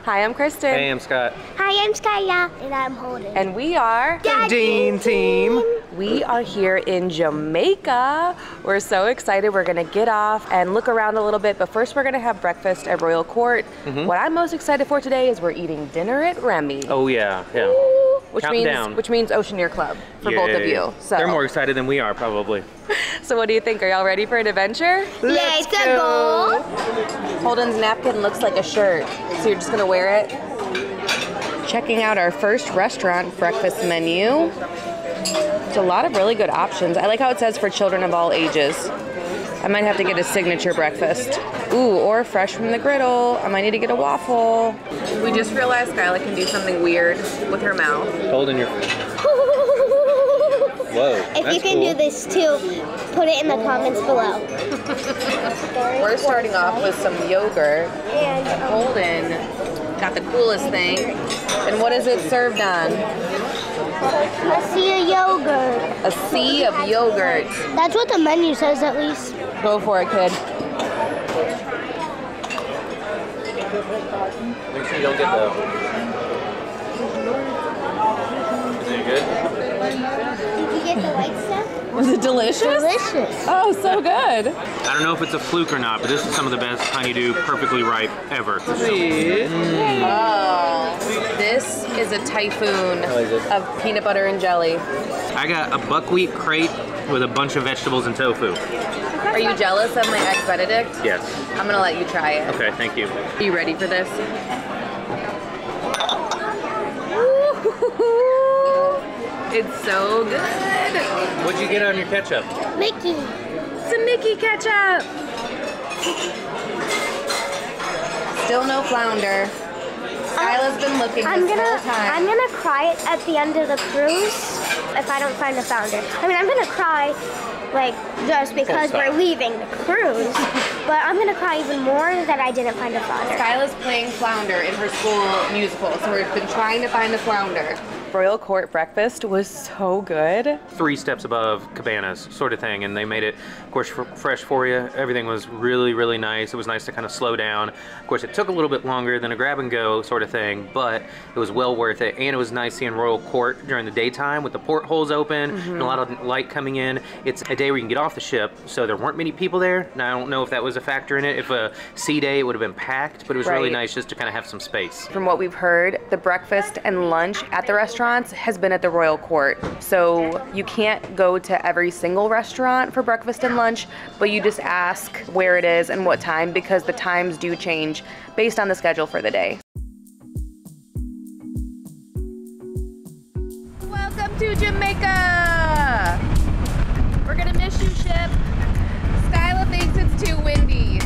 Hi, I'm Kristen. Hey, I'm Scott. Hi, I'm Skyla. And I'm Holden. And we are the Dean Team. We are here in Jamaica. We're so excited. We're gonna get off and look around a little bit, but first we're gonna have breakfast at Royal Court. What I'm most excited for today is we're eating dinner at Remy. Oh yeah, yeah. Ooh, which Countdown. means Oceaneer Club for both of you. So they're more excited than we are, probably. So what do you think? Are y'all ready for an adventure? Let's go. Holden's napkin looks like a shirt, so you're just gonna wear it. Checking out our first restaurant breakfast menu. There's a lot of really good options. I like how it says for children of all ages. I might have to get a signature breakfast. Ooh, or fresh from the griddle. I might need to get a waffle. We just realized Skyla can do something weird with her mouth. Holding your... Whoa, if you can do this too, put it in the comments below. We're starting off with some yogurt. And Holden got the coolest thing. And what is it served on? a sea of yogurt. A sea of yogurt. That's what the menu says, at least. Go for it, kid. Make sure you don't get the... Is it good? Did you get the white stuff? Was it delicious? Delicious. Oh, so good. I don't know if it's a fluke or not, but this is some of the best honeydew perfectly ripe ever. Oh, this is a typhoon of peanut butter and jelly. I got a buckwheat crate with a bunch of vegetables and tofu. Are you jealous of my Egg Benedict? Yes. I'm gonna let you try it. Okay, thank you. Are you ready for this? It's so good. What'd you get on your ketchup? Mickey. It's a Mickey ketchup. Still no flounder. Skyla's been looking this whole time. I'm gonna cry at the end of the cruise if I don't find a flounder. I mean, I'm gonna cry like just because we're leaving the cruise, but I'm gonna cry even more that I didn't find a flounder. Skyla's playing flounder in her school musical, so we've been trying to find a flounder. Royal Court breakfast was so good. 3 steps above Cabanas sort of thing, and they made it, of course, fresh for you. Everything was really, really nice. It was nice to kind of slow down. Of course, it took a little bit longer than a grab and go sort of thing, but it was well worth it. And it was nice seeing Royal Court during the daytime with the portholes open and a lot of light coming in. It's a day where you can get off the ship, so there weren't many people there. Now, I don't know if that was a factor in it. If a sea day, it would have been packed, but it was really nice just to kind of have some space. From what we've heard, the breakfast and lunch at the restaurants has been at the Royal Court. So you can't go to every single restaurant for breakfast and lunch, but you just ask where it is and what time, because the times do change based on the schedule for the day. Welcome to Jamaica! We're gonna miss you, ship. Skyla thinks it's too windy.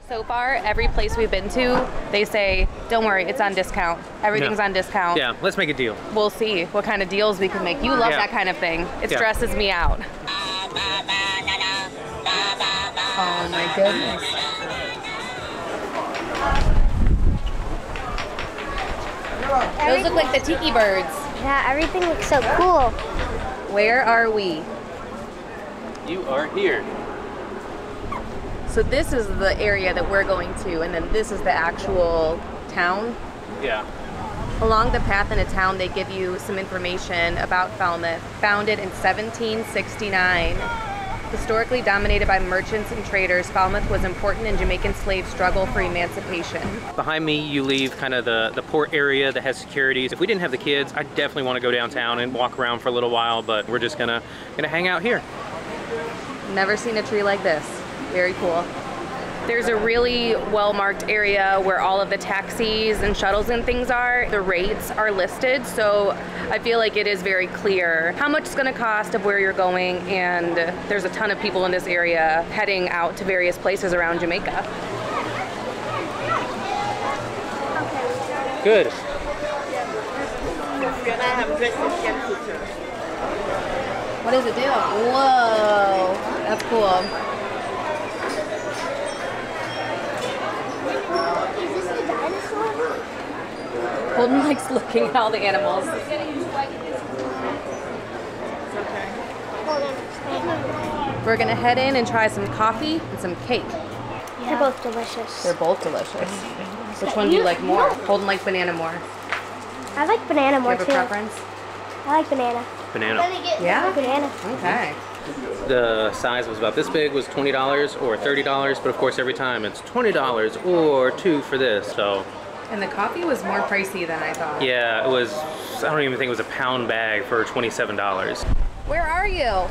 So far, every place we've been to, they say, don't worry, it's on discount. Everything's on discount. Yeah, let's make a deal. We'll see what kind of deals we can make. You love that kind of thing. It stresses me out. Oh my goodness. Those look like the tiki birds. Yeah, everything looks so cool. Where are we? You are here. So this is the area that we're going to, and then this is the actual town. Yeah. Along the path into town, they give you some information about Falmouth. Founded in 1769. Historically dominated by merchants and traders, Falmouth was important in Jamaican slave struggle for emancipation. Behind me, you leave kind of the port area that has securities. If we didn't have the kids, I'd definitely want to go downtown and walk around for a little while, but we're just gonna hang out here. Never seen a tree like this. Very cool. There's a really well-marked area where all of the taxis and shuttles and things are. The rates are listed, so I feel like it is very clear how much it's gonna cost of where you're going, and there's a ton of people in this area heading out to various places around Jamaica. Good. What does it do? Whoa, that's cool. Holden likes looking at all the animals. We're gonna head in and try some coffee and some cake. They're both delicious. They're both delicious. Which one do you like more? Holden likes banana more. I like banana more Do too. you have a preference? I like banana. Banana. Yeah? Banana. Okay. The size was about this big, was $20 or $30, but of course every time it's $20 or 2 for this, so. And the coffee was more pricey than I thought. Yeah, it was, I don't even think it was a pound bag for $27. Where are you?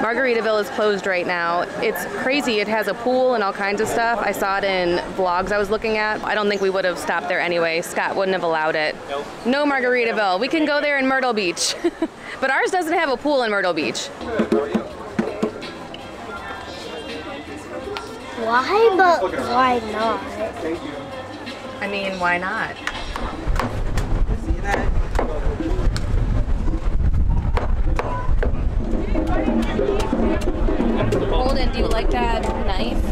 Margaritaville is closed right now. It's crazy. It has a pool and all kinds of stuff. I saw it in vlogs I was looking at. I don't think we would have stopped there anyway. Scott wouldn't have allowed it. Nope. No Margaritaville. We can go there in Myrtle Beach. But ours doesn't have a pool in Myrtle Beach. Why? But why not? I mean, why not? Holden, do you like that knife?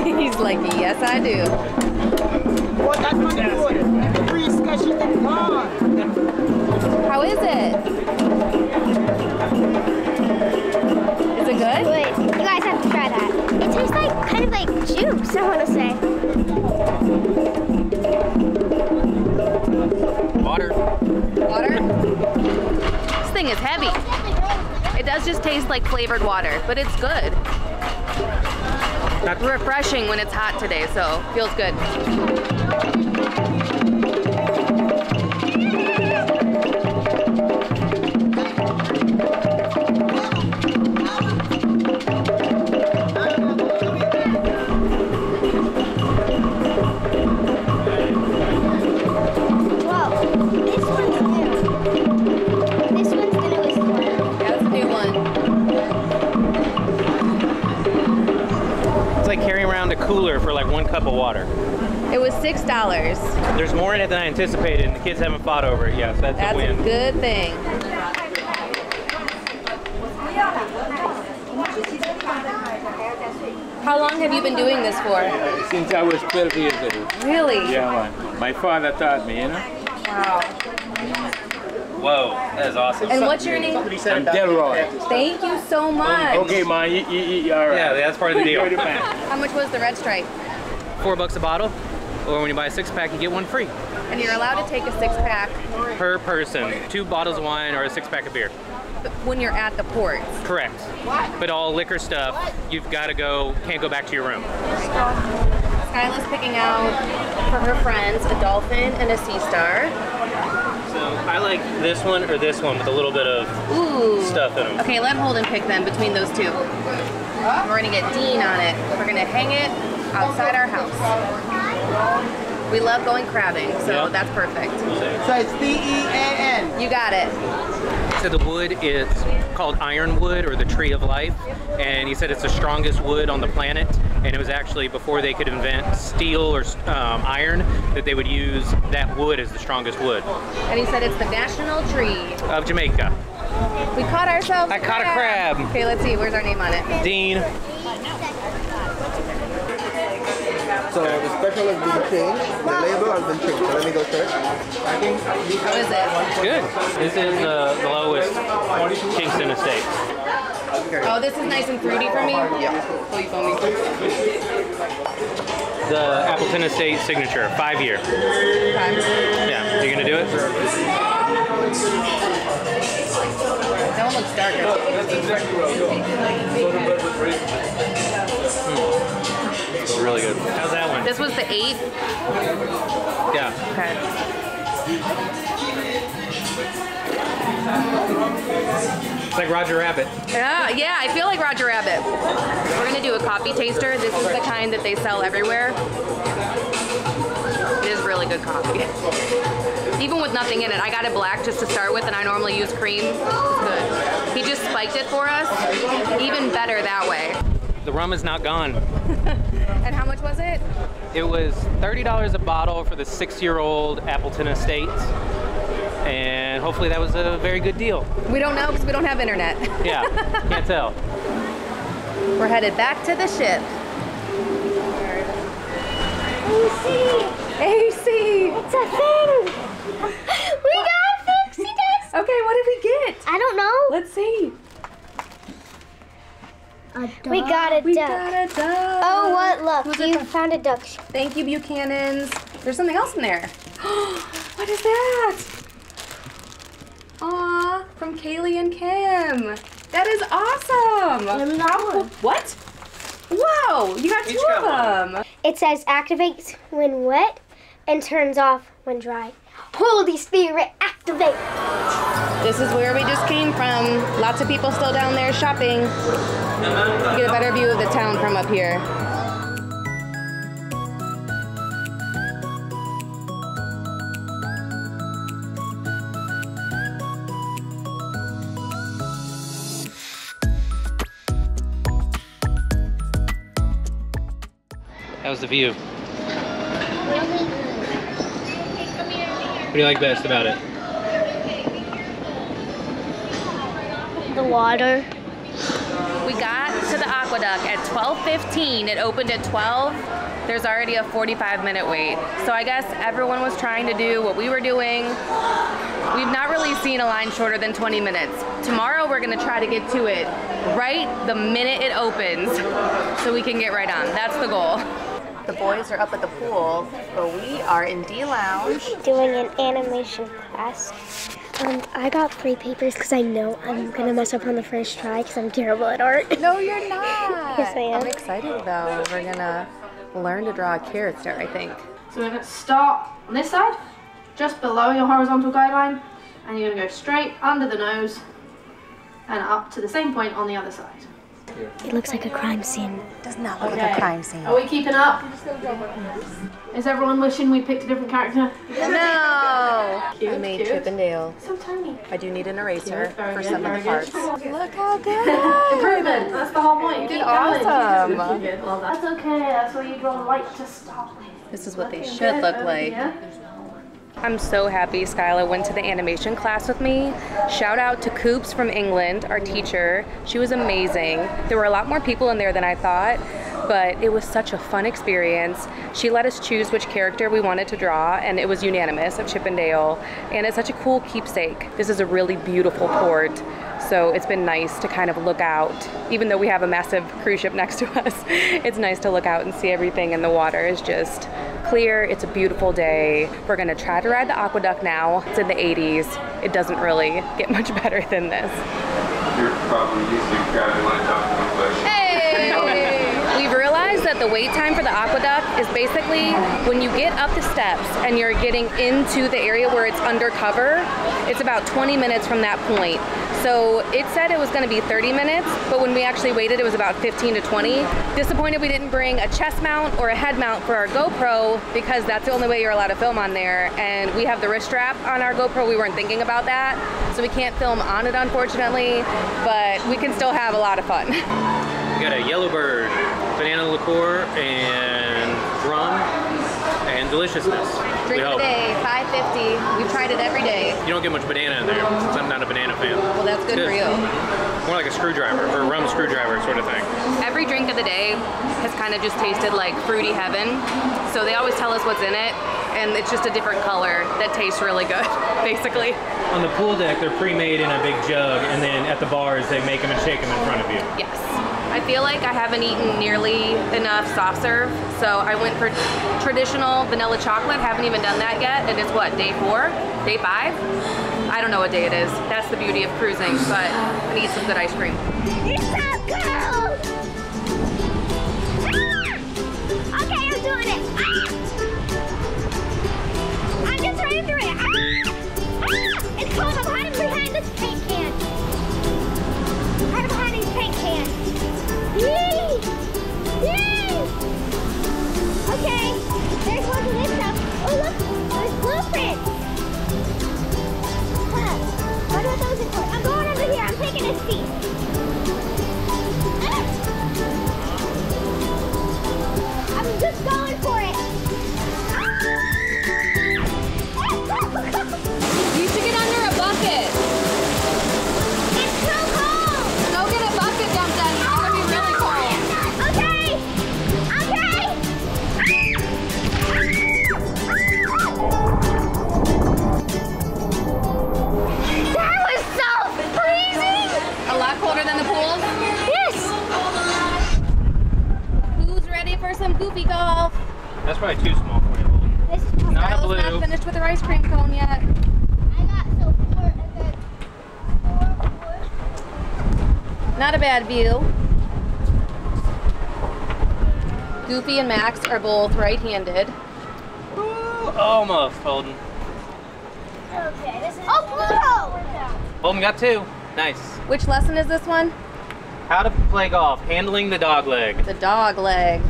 He's like, yes, I do. How is it? Is it good? Wait, you guys have to try that. It tastes like kind of like juice, I want to say. Water. Water? This thing is heavy. It does just taste like flavored water, but it's good. Not Refreshing when it's hot today, so feels good. carrying around a cooler for like 1 cup of water. It was $6. There's more in it than I anticipated, and the kids haven't fought over it yet, so that's a win. That's a good thing. How long have you been doing this for? Since I was 12 years old. Really? Yeah, man. My father taught me, you know. Wow. Whoa, that is awesome. And what's your name? I'm Delroy. Thank you so much. Okay, man. All right. Yeah, that's part of the deal. How much was the red stripe? $4 a bottle, or when you buy a 6-pack, you get 1 free. And you're allowed to take a 6-pack Per person, 2 bottles of wine or a 6-pack of beer. when you're at the ports. Correct. But all liquor stuff, you've got to go, can't go back to your room. Skyla's picking out for her friends a dolphin and a sea star. So I like this one or this one with a little bit of stuff in them. Okay, let Holden pick them between those two. We're gonna get Dean on it. We're gonna hang it outside our house. We love going crabbing, so that's perfect. So it's D-E-A-N. You got it. So the wood is called ironwood, or the tree of life, and he said it's the strongest wood on the planet, and it was actually before they could invent steel or iron that they would use that wood as the strongest wood. And he said it's the national tree Of Jamaica. We caught ourselves I caught a crab. Okay, let's see, where's our name on it? Dean. So the special has been changed. The label has been changed. So let me go search. I think How is it? Good. This is the lowest Kingston estate. Oh, this is nice and fruity for me? Yeah. Oh, you phone me. The Appleton Estate signature, 5-year. Yeah, you gonna do it? That one looks darker. It's really good. How's that one? This was the 8? Yeah. Okay. It's like Roger Rabbit. Yeah, I feel like Roger Rabbit. We're gonna do a coffee taster. This is the kind that they sell everywhere. It is really good coffee. Even with nothing in it. I got it black just to start with, and I normally use cream. It's good. He just spiked it for us. Even better that way. The rum is not gone. And how much was it? It was $30 a bottle for the 6-year-old Appleton Estate. And hopefully that was a very good deal. We don't know because we don't have internet. Yeah, can't tell. We're headed back to the ship. AC! AC! It's a thing. We got Pixie dust. Okay, what did we get? I don't know. Let's see. We got a duck. We got a duck. Oh, what? Look, Who's it you from? found a duck. Thank you, Buchanan's. There's something else in there. What is that? Aw, from Kaylee and Kim. That is awesome. What? Whoa, you got Each two got of them. It says activates when wet and turns off when dry. Holy Spirit, activate. This is where we just came from. Lots of people still down there shopping. You get a better view of the town from up here. How's the view? What do you like best about it? The water. We got to the Aquaduck at 12:15. It opened at 12. There's already a 45-minute wait. So I guess everyone was trying to do what we were doing. We've not really seen a line shorter than 20 minutes. Tomorrow we're gonna try to get to it right the minute it opens so we can get right on. That's the goal. The boys are up at the pool, but we are in D Lounge. Doing an animation class. I got 3 papers because I know I'm gonna mess up on the first try because I'm terrible at art. No, you're not. Yes, I am. I'm excited though. We're gonna learn to draw a character, I think. So we're going to start on this side, just below your horizontal guideline, and you're going to go straight under the nose and up to the same point on the other side. It looks like a crime scene. Does not look like a crime scene. Are we keeping up? Is everyone wishing we picked a different character? No! I made cute. Chip and Dale. So tiny. I do need an eraser Very for good, some of very the good. parts. Look how good! Improvement. That's the whole point. You Keep did going, keep awesome. good, keep good. Well done. That's okay. That's where you draw light to start with. This is what they Looking should good look over like. here. I'm so happy Skyla went to the animation class with me. Shout out to Coops from England, our teacher. She was amazing. There were a lot more people in there than I thought, but it was such a fun experience. She let us choose which character we wanted to draw, and it was unanimous of Chip and Dale. And it's such a cool keepsake. This is a really beautiful port, so it's been nice to kind of look out. Even though we have a massive cruise ship next to us, it's nice to look out and see everything, and the water is just clear. It's a beautiful day. We're gonna try to ride the Aquaduck now. It's in the 80s. It doesn't really get much better than this. You're probably used to grabbing one top one question. We've realized that the wait time for the Aquaduck is basically when you get up the steps and you're getting into the area where it's undercover, it's about 20 minutes from that point. So it said it was going to be 30 minutes, but when we actually waited, it was about 15 to 20. Disappointed we didn't bring a chest mount or a head mount for our GoPro because that's the only way you're allowed to film on there. And we have the wrist strap on our GoPro. We weren't thinking about that. So we can't film on it, unfortunately, but we can still have a lot of fun. We got a yellow bird, banana liqueur, and rum, and deliciousness. Drink of the day, $5.50. We've tried it every day. You don't get much banana in there, since I'm not a banana fan. Well, that's good for you. More like a screwdriver, or a rum screwdriver sort of thing. Every drink of the day has kind of just tasted like fruity heaven. So they always tell us what's in it, and it's just a different color that tastes really good, basically. On the pool deck, they're pre-made in a big jug, and then at the bars, they make them and shake them in front of you. Yes. I feel like I haven't eaten nearly enough soft serve, so I went for traditional vanilla chocolate. Haven't even done that yet, and it's what, day 4? Day 5? I don't know what day it is. That's the beauty of cruising, but I need some good ice cream. It's so cold! Ah! Okay, I'm doing it. Ah! I'm just running through it. Ah! Ah! It's cold. I'm hiding behind this paint can. Hiding behind these paint cans. Yay! Yay! Okay, there's one of this stuff. Oh look, there's blueprints. Huh. What are those in for? I'm going over here. I'm taking a seat. Ah! small for you. This is Not a Skyla's blue. not finished with her ice cream cone yet. I got so 4 and then 4. Not a bad view. Goofy and Max are both right-handed. Almost, Holden. Okay, this is. Oh, Pluto! Holden got 2. Nice. Which lesson is this one? How to play golf. Handling the dog leg. The dog leg.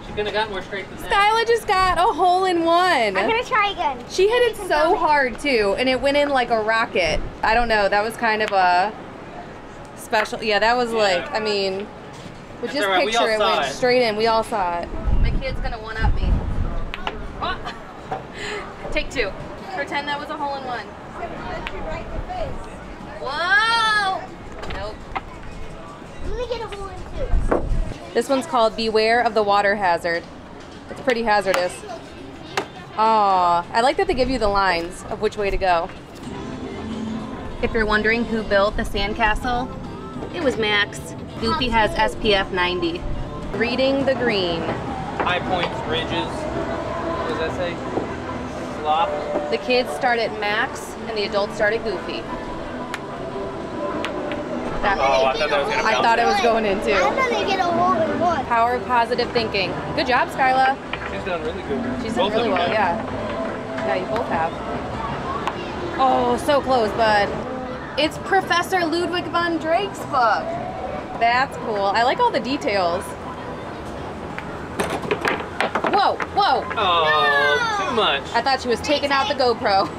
She couldn't have gotten more straight than that. Skyla just got a hole in one. I'm gonna try again. She hit it so hard too, and it went in like a rocket. I don't know, that was kind of a special, yeah, that was like, I mean, but just alright, we picture all it saw went it. straight in, we all saw it. My kid's gonna one-up me. Oh. Take 2. Pretend that was a hole in one. Whoa! Nope. Let me get a hole in 2. This one's called Beware of the Water Hazard. It's pretty hazardous. Aw, I like that they give you the lines of which way to go. If you're wondering who built the sandcastle, it was Max. Goofy has SPF 90. Reading the green. High points, ridges. What does that say? Slop. The kids start at Max and the adults start at Goofy. That, Oh, I thought that was gonna I bounce thought it out. was going in I'm too. gonna get a hole in 1. Power of positive thinking. Good job, Skyla. She's done really good. She's Both done really of them well, have. yeah. Yeah, you both have. Oh, so close, bud. It's Professor Ludwig von Drake's book. That's cool. I like all the details. Whoa, whoa. Oh, too much. I thought she was taking out the GoPro.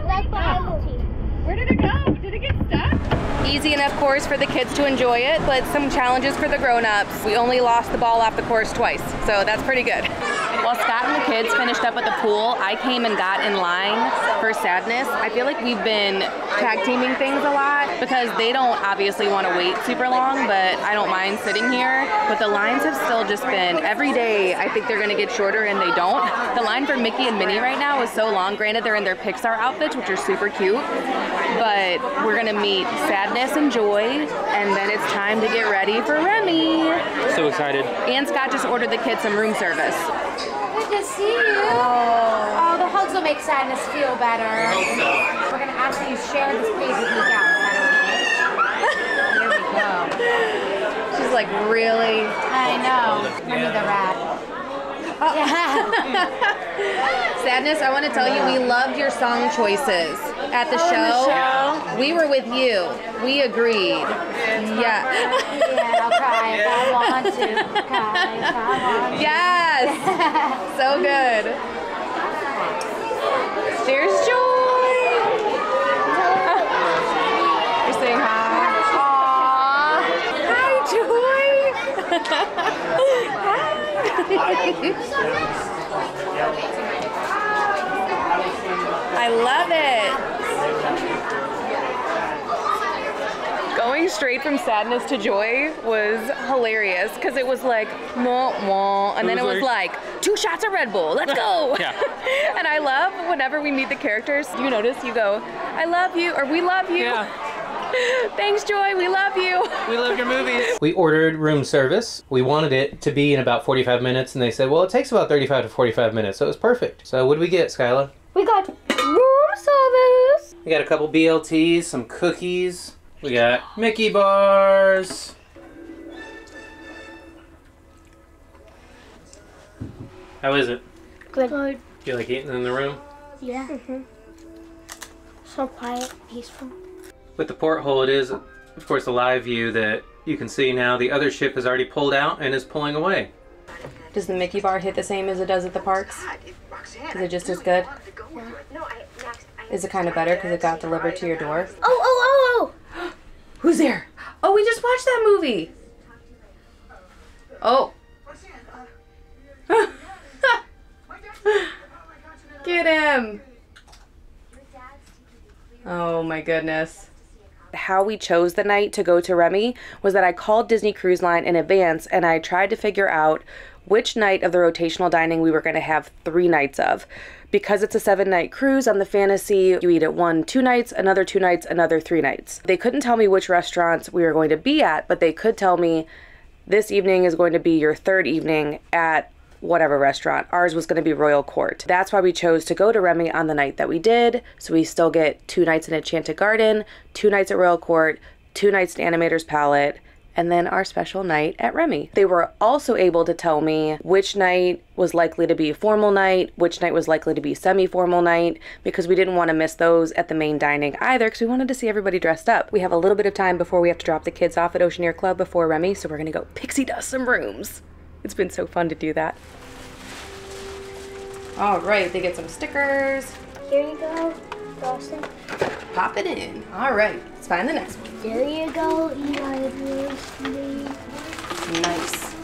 That's behind the team. Where did it go? Did it get stuck? Easy enough course for the kids to enjoy it, but some challenges for the grown-ups. We only lost the ball off the course twice, so that's pretty good. While Scott and the kids finished up at the pool, I came and got in line for Sadness. I feel like we've been tag teaming things a lot because they don't obviously want to wait super long, but I don't mind sitting here. But the lines have still just been, every day I think they're gonna get shorter and they don't. The line for Mickey and Minnie right now is so long. Granted, they're in their Pixar outfits, which are super cute, but we're gonna meet Sadness and Joy, and then it's time to get ready for Remy. So excited. And Scott just ordered the kids some room service. Good to see you. Oh, the hugs will make Sadness feel better. We're going to ask that you share this page with me down. Here we go. She's like, really? I know. Remy the rat. Sadness, I want to tell you, we loved your song choices at the show. We were with you. We agreed. Yeah. Yeah, I'll cry if I want to. Cry if I want to. Yes. So good. There's Joy. You're saying hi. Aww. Hi, Joy. I love it. Going straight from Sadness to Joy was hilarious because it was like, wah, wah, and then it was like 2 shots of Red Bull, let's go. Yeah. And I love whenever we meet the characters, you notice, you go, I love you, or we love you. Yeah. Thanks, Joy, we love you. We love your movies. We ordered room service. We wanted it to be in about 45 minutes, and they said, well, it takes about 35 to 45 minutes, so it was perfect. So what did we get, Skyla? We got room service. We got a couple BLTs, some cookies. We got Mickey bars. How is it? Good. Do you like eating in the room? Yeah. So quiet, peaceful. With the porthole, it is, of course, a live view that you can see now. The other ship has already pulled out and is pulling away. Does the Mickey bar hit the same as it does at the parks? Is it just as good? Is it kind of better because it got delivered to your door? Oh. Who's there? Oh, we just watched that movie. Oh. Get him. Oh my goodness. How we chose the night to go to Remy was that I called Disney Cruise Line in advance and I tried to figure out which night of the rotational dining we were going to have 3 nights of. Because it's a 7-night cruise on the Fantasy, you eat at 1 2 nights, another 2 nights, another 3 nights. They couldn't tell me which restaurants we were going to be at, but they could tell me this evening is going to be your 3rd evening at whatever restaurant. Ours was going to be Royal Court. That's why we chose to go to Remy on the night that we did. So we still get 2 nights in Enchanted Garden, 2 nights at Royal Court, 2 nights at Animator's Palette, and then our special night at Remy. They were also able to tell me which night was likely to be a formal night, which night was likely to be semi-formal night, because we didn't want to miss those at the main dining either, because we wanted to see everybody dressed up. We have a little bit of time before we have to drop the kids off at Oceaneer Club before Remy, so we're gonna go pixie dust some rooms. It's been so fun to do that. All right, they get some stickers. Here you go, frosting. Pop it in. All right, let's find the next one. There you go, Eli. Nice.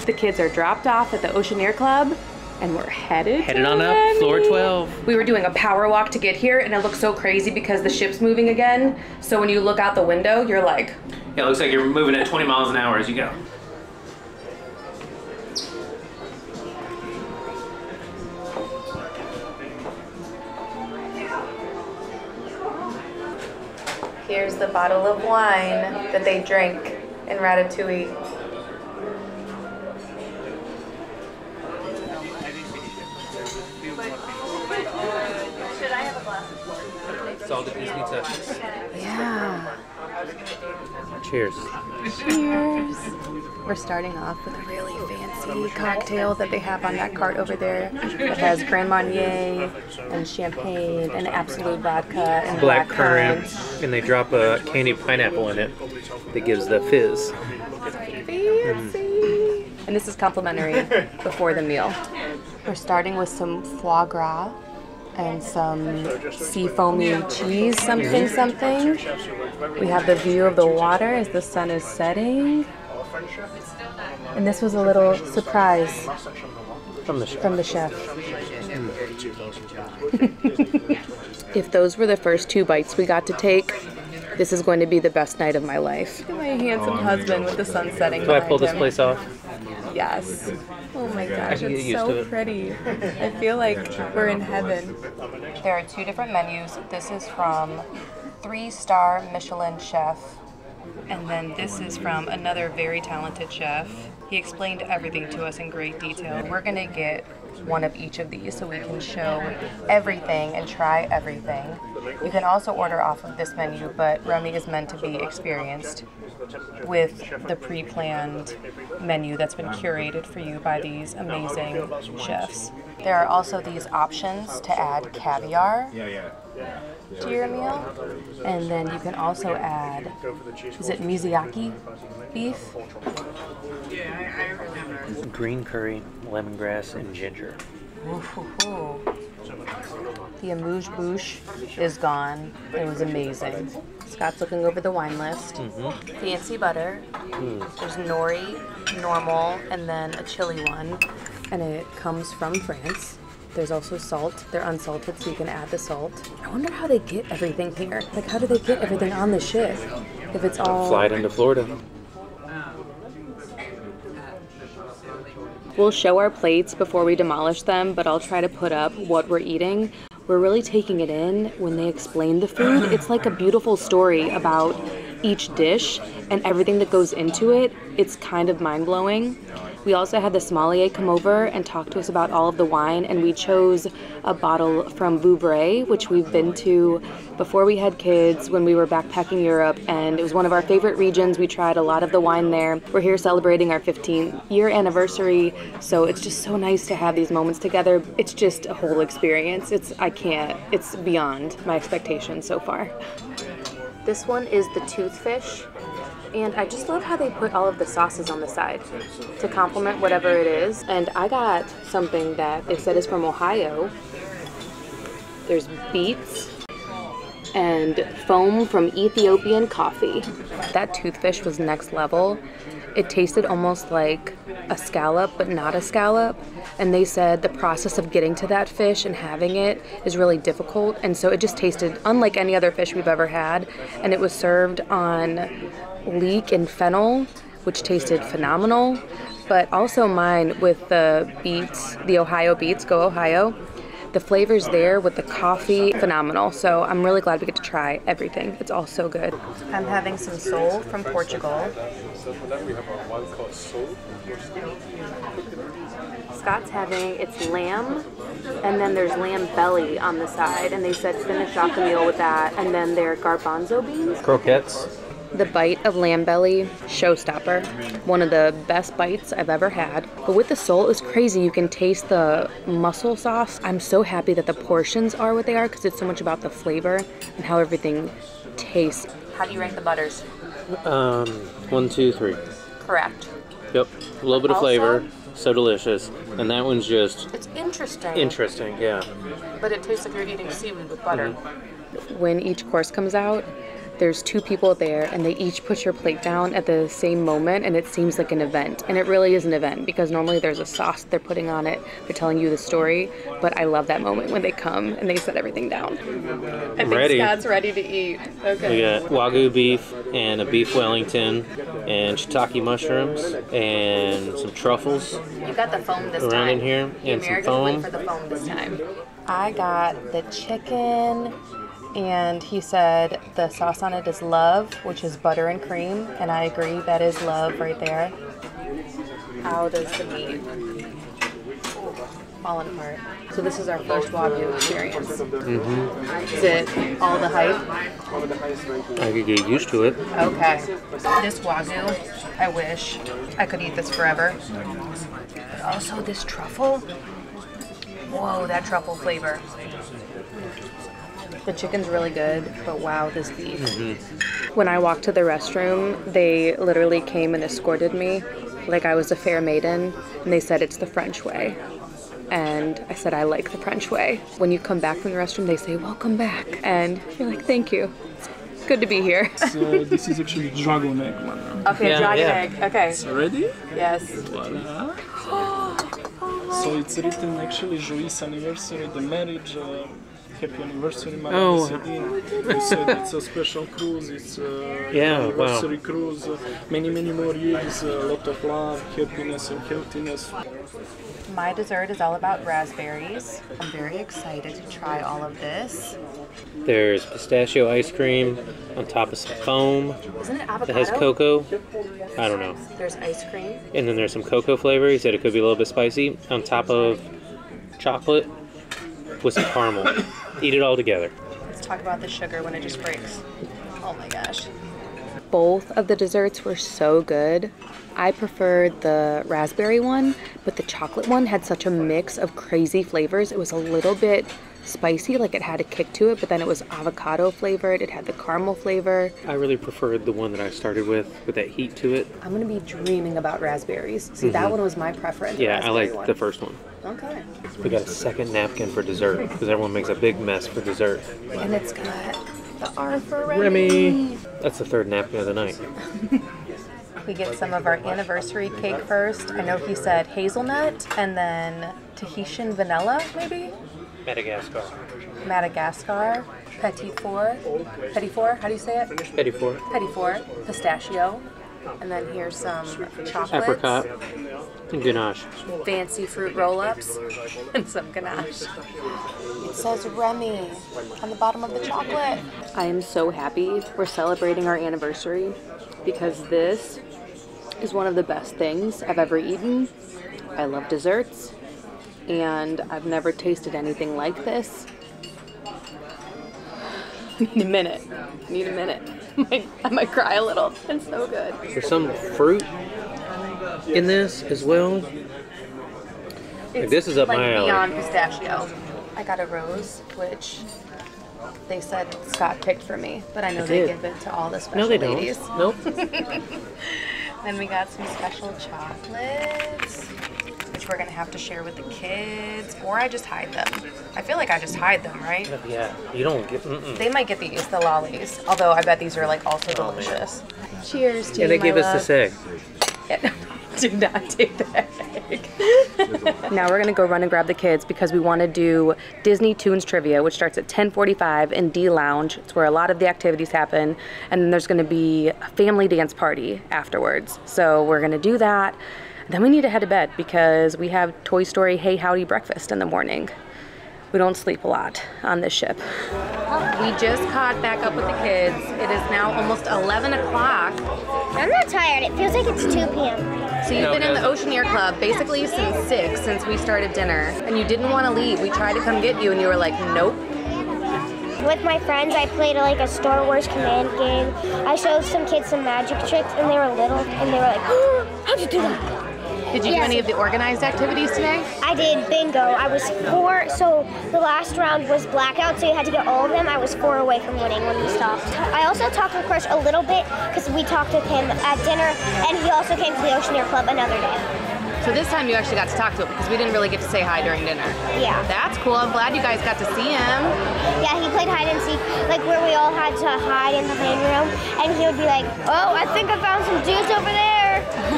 The kids are dropped off at the Oceaneer Club, and we're headed on up, Remy. floor 12. We were doing a power walk to get here, and it looks so crazy because the ship's moving again. So when you look out the window, you're like... Yeah, it looks like you're moving at 20 miles an hour as you go. Here's the bottle of wine that they drank in Ratatouille. Salted Disney touches. Yeah. Cheers. Cheers. We're starting off with a really fancy cocktail that they have on that cart over there. It has Grand Marnier and champagne and Absolute vodka and Black currant. currant, and they drop a candied pineapple in it that gives the fizz. Fancy. And this is complimentary before the meal. We're starting with some foie gras and some sea foamy cheese something something. We have the view of the water as the sun is setting. And this was a little surprise From the chef. from the chef. If those were the first 2 bites we got to take, this is going to be the best night of my life. Look at my handsome husband with the sun setting Do I behind pull this him. place off? Yes. Oh my gosh, can get it's used to so it. pretty. I feel like we're in heaven. There are 2 different menus. This is from 3-star Michelin chef, and then this is from another very talented chef. He explained everything to us in great detail. We're gonna get one of each of these so we can show everything and try everything. You can also order off of this menu, but Remy is meant to be experienced with the pre-planned menu that's been curated for you by these amazing chefs. There are also these options to add caviar to your meal, and then you can also add, is it mizuyaki beef? Green curry, lemongrass, and ginger. Ooh. The amuse-bouche is gone. It was amazing. Scott's looking over the wine list. Fancy butter. There's nori, normal, and then a chili one. And it comes from France. There's also salt. They're unsalted, so you can add the salt. I wonder how they get everything here. Like, how do they get everything on the ship? If it's all... Fly it into Florida. We'll show our plates before we demolish them, but I'll try to put up what we're eating. We're really taking it in when they explain the food. It's like a beautiful story about each dish and everything that goes into it. It's kind of mind-blowing. We also had the sommelier come over and talk to us about all of the wine, and we chose a bottle from Vouvray, which we've been to before we had kids when we were backpacking Europe, and it was one of our favorite regions. We tried a lot of the wine there. We're here celebrating our 15-year anniversary, so it's just so nice to have these moments together. It's just a whole experience. It's beyond my expectations so far. This one is the toothfish. And I just love how they put all of the sauces on the side to complement whatever it is. And I got something that they said is from Ohio. There's beets and foam from Ethiopian coffee. That toothfish was next level. It tasted almost like a scallop, but not a scallop. And they said the process of getting to that fish and having it is really difficult. And so it just tasted unlike any other fish we've ever had. And it was served on leek and fennel, which tasted phenomenal. But also mine with the beets, the Ohio beets, go Ohio. The flavors there with the coffee, phenomenal. So I'm really glad we get to try everything. It's all so good. I'm having some sole from Portugal. Scott's having, it's lamb, and then there's lamb belly on the side. And they said finish off the meal with that. And then their garbanzo beans. Croquettes. The bite of lamb belly, showstopper. One of the best bites I've ever had. But with the sole, it was crazy. You can taste the mussel sauce. I'm so happy that the portions are what they are because it's so much about the flavor and how everything tastes. How do you rank the butters? 1, 2, 3. Correct. Yep. A little bit of flavor. So delicious. And that one's just... It's interesting. Interesting, yeah. But it tastes like you're eating seaweed with butter. When each course comes out, there's 2 people there and they each put your plate down at the same moment and it seems like an event. And it really is an event because normally there's a sauce they're putting on it. They're telling you the story. But I love that moment when they come and they set everything down. I think Scott's ready to eat. Okay. We got Wagyu beef and a beef Wellington and shiitake mushrooms and some truffles. You got the foam this time. Around in here and some foam. Went for the foam this time. I got the chicken. And he said the sauce on it is love, which is butter and cream. And I agree, that is love right there. How does the meat? Falling apart. So this is our first Wagyu experience. Is it all the hype? I could get used to it. Okay. This Wagyu, I wish I could eat this forever. But also this truffle. Whoa, that truffle flavor. The chicken's really good, but wow, this beef. When I walked to the restroom, they literally came and escorted me like I was a fair maiden, and they said it's the French way. And I said, I like the French way. When you come back from the restroom, they say, welcome back. And you're like, thank you. It's good to be here. So this is actually dragon egg one. Okay, yeah, dragon egg. Okay. So ready? Yes. Voila. So it's written actually Joyous Anniversary, the marriage. Happy anniversary, Madame Céline. You said it's a special cruise, it's an anniversary cruise, many more years, a lot of love, happiness and healthiness. My dessert is all about raspberries. I'm very excited to try all of this. There's pistachio ice cream on top of some foam. Isn't it avocado? That has cocoa. I don't know. There's ice cream. And then there's some cocoa flavor. He said it could be a little bit spicy. On top of chocolate with some caramel. Eat it all together. Let's talk about the sugar when it just breaks. Oh my gosh. Both of the desserts were so good. I preferred the raspberry one, but the chocolate one had such a mix of crazy flavors. It was a little bit spicy, like it had a kick to it, but then it was avocado flavored. It had the caramel flavor. I really preferred the one that I started with that heat to it. I'm gonna be dreaming about raspberries. See, that one was my preference. Yeah, I like the first one. Okay. We got a second napkin for dessert because everyone makes a big mess for dessert. And it's got the R for Remy. That's the third napkin of the night. We get some of our anniversary cake first. I know he said hazelnut and then Tahitian vanilla, maybe? Madagascar. Madagascar. Petit four. Petit four, how do you say it? Petit four. Petit four. Pistachio. And then here's some chocolates. Apricot. And ganache. Fancy fruit roll-ups. And some ganache. It says Remy on the bottom of the chocolate. I am so happy we're celebrating our anniversary because this is one of the best things I've ever eaten. I love desserts and I've never tasted anything like this. Need a minute. I might cry a little. It's so good. There's some fruit in this as well. Like, this is up my alley. Beyond pistachio. I got a rose, which they said Scott picked for me, but I know they give it to all the special ladies. Nope. Then we got some special chocolates, which we're gonna have to share with the kids, or I just hide them. I feel like I just hide them, right? Yeah, you don't get. They might get these, the lollies. Although I bet these are like also delicious. Cheers to you, And they my gave love. us this egg. Yeah. Do not take the egg. Now we're gonna go run and grab the kids because we want to do Disney Tunes Trivia, which starts at 10:45 in D Lounge. It's where a lot of the activities happen, and then there's gonna be a family dance party afterwards. So we're gonna do that. Then we need to head to bed because we have Toy Story Hey Howdy breakfast in the morning. We don't sleep a lot on this ship. We just caught back up with the kids. It is now almost 11 o'clock. I'm not tired. It feels like it's 2 p.m. So you've been in the Oceaneer Club basically since 6, since we started dinner. And you didn't want to leave. We tried to come get you and you were like, nope. With my friends, I played like a Star Wars command game. I showed some kids some magic tricks and they were little and they were like, oh, how'd you do that? Did you do any of the organized activities today? I did bingo. I was 4, so the last round was blackout, so you had to get all of them. I was 4 away from winning when we stopped. I also talked with Crush a little bit because we talked with him at dinner, and he also came to the Oceaneer Club another day. So this time you actually got to talk to him because we didn't really get to say hi during dinner. Yeah. That's cool. I'm glad you guys got to see him. Yeah, he played hide and seek, like where we all had to hide in the playroom, and he would be like, oh, I think I found some juice over there.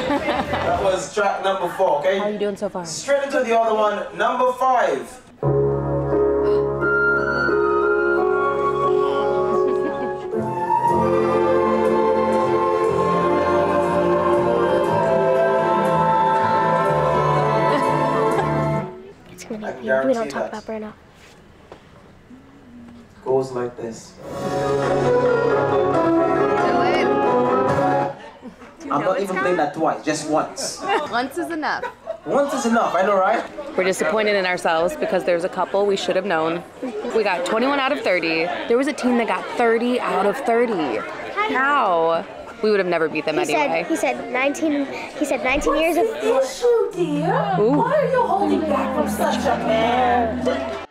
That was track number 4, okay? How are you doing so far? Straight into the other one, number 5. It's gonna be weird. We don't talk about Bruno. Goes like this. I'm not even playing that twice, just once. Once is enough. Once is enough, I know, right? We're disappointed in ourselves because there's a couple we should have known. We got 21 out of 30. There was a team that got 30 out of 30. How? We would have never beat them anyway. He said 19 years of... Issue, dear. Ooh. Why are you holding back from such a man?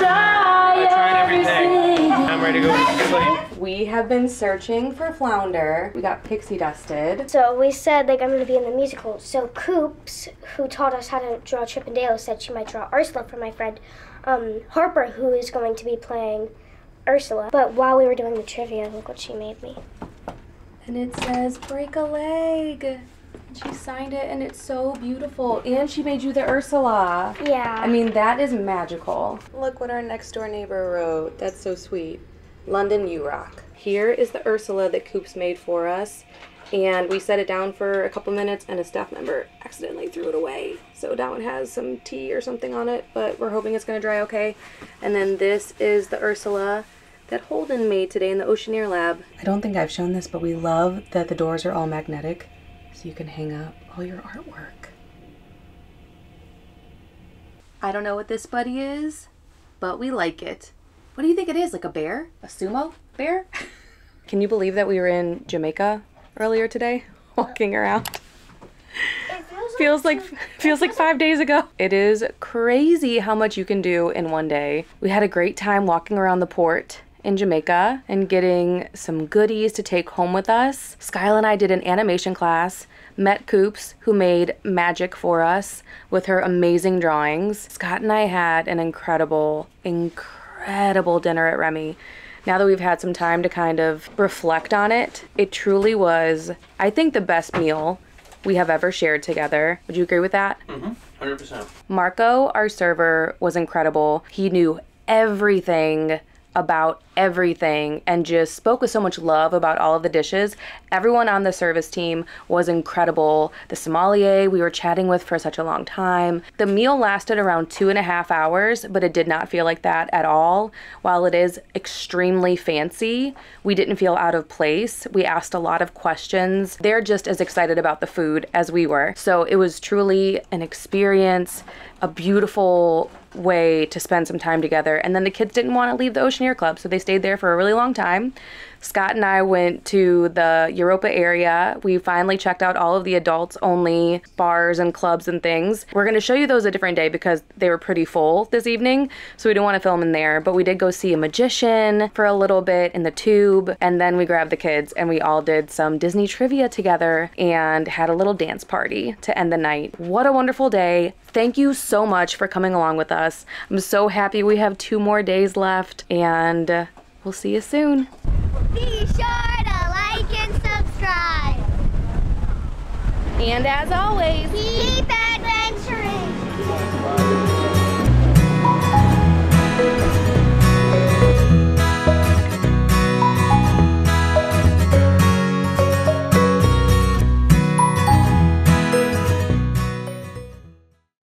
I tried everything. I'm ready to go to sleep. We have been searching for flounder. We got pixie dusted. So we said, like, I'm going to be in the musical. So Coops, who taught us how to draw Chip and Dale, said she might draw Ursula for my friend Harper, who is going to be playing Ursula. But while we were doing the trivia, look what she made me. And it says, break a leg. And she signed it, and it's so beautiful. And she made you the Ursula. Yeah. I mean, that is magical. Look what our next door neighbor wrote. That's so sweet. London, you rock. Here is the Ursula that Coops made for us. And we set it down for a couple minutes, and a staff member accidentally threw it away. So now it has some tea or something on it, but we're hoping it's going to dry okay. And then this is the Ursula that Holden made today in the Oceaneer Lab. I don't think I've shown this, but we love that the doors are all magnetic, so you can hang up all your artwork. I don't know what this buddy is, but we like it. What do you think it is? Like a bear? A sumo bear? Can you believe that we were in Jamaica earlier today, walking around? Feels like 5 days ago. It is crazy how much you can do in one day. We had a great time walking around the port in Jamaica and getting some goodies to take home with us. Skyla and I did an animation class, met Coops, who made magic for us with her amazing drawings. Scott and I had an incredible dinner at Remy. Now that we've had some time to kind of reflect on it, it truly was, I think, the best meal we have ever shared together. Would you agree with that? 100%. Marco, our server, was incredible. He knew everything about everything and just spoke with so much love about all of the dishes. Everyone on the service team was incredible. The sommelier we were chatting with for such a long time. The meal lasted around 2.5 hours, but it did not feel like that at all. While it is extremely fancy, we didn't feel out of place. We asked a lot of questions. They're just as excited about the food as we were. So it was truly an experience, a beautiful way to spend some time together. And then the kids didn't want to leave the Oceaneer Club, so they stayed there for a really long time. Scott and I went to the Europa area. We finally checked out all of the adults only bars and clubs and things. We're going to show you those a different day because they were pretty full this evening, so we didn't want to film in there. But we did go see a magician for a little bit in the tube, and then we grabbed the kids and we all did some Disney trivia together and had a little dance party to end the night. What a wonderful day. Thank you so much for coming along with us. I'm so happy we have 2 more days left, and we'll see you soon. Be sure to like and subscribe. And as always, keep